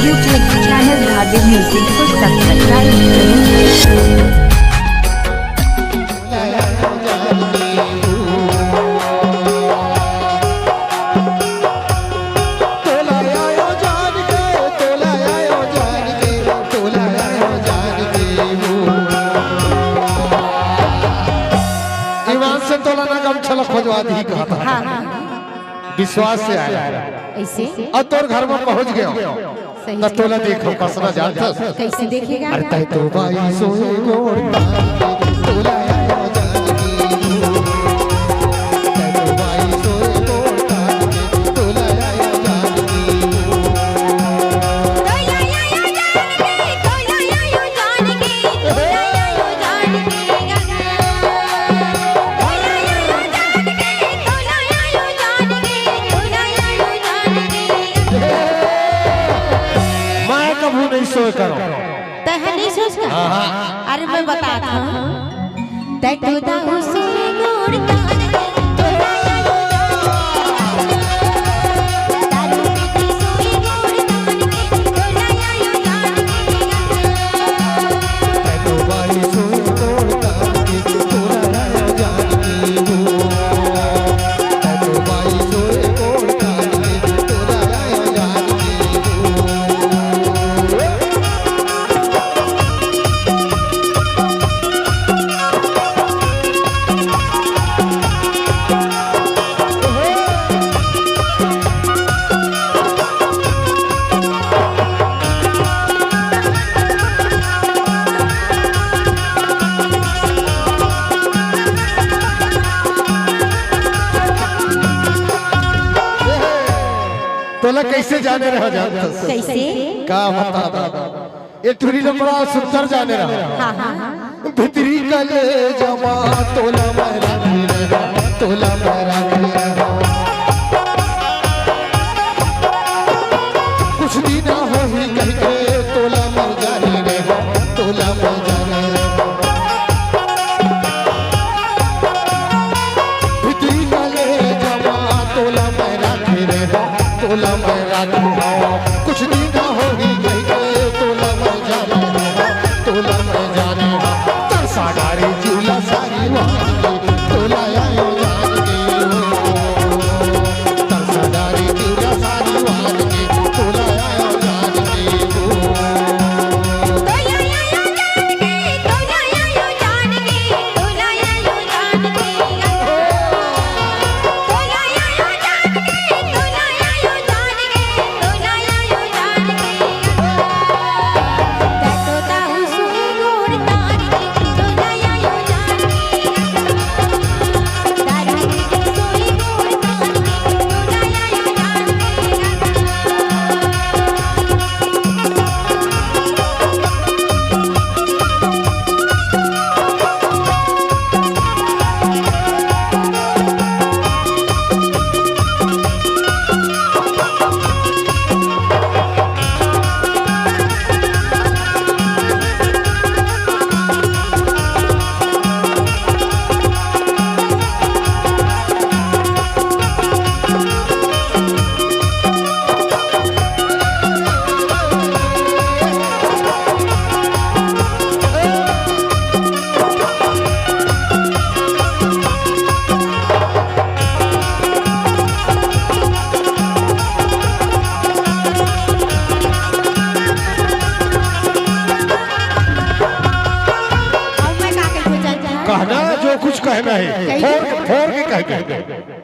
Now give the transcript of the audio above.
YouTube channel धागे music को subscribe करें। विश्वास से आया ऐसे और तोर घर में पहुंच गया न तोला देखो कसना जानता कैसे देखेगा? अरे तय तो भाई सोए गोड़ तोला आयो जानकी तय तो भाई सोए गोड़ तोला आयो जानकी सोए करो नहीं सोचता। अरे मैं बताता हूँ तय तो दाऊ सोए गोड़ तोला कैसे जाने रहा जानता कैसे का बता दादा ये टूरी नंबर सुंदर जाने रहा हाँ भितरी कले जमा तोला मेरा तोला मेरा कुछ दिन हो ही कह के तोला मर जाने रे तोला मर जाने रे भितरी कले जमा तोला मेरा रे तोला मेरा कुछ दिन हो ही कह के तोला मर जाने रे तोला मर जाने तरसा गारी झूला सारी वाली तोला आयो जानकी तरसा गारी झूला सारी वाली तोला आयो जानकी कहना जो कुछ कहना है फोड़ के कह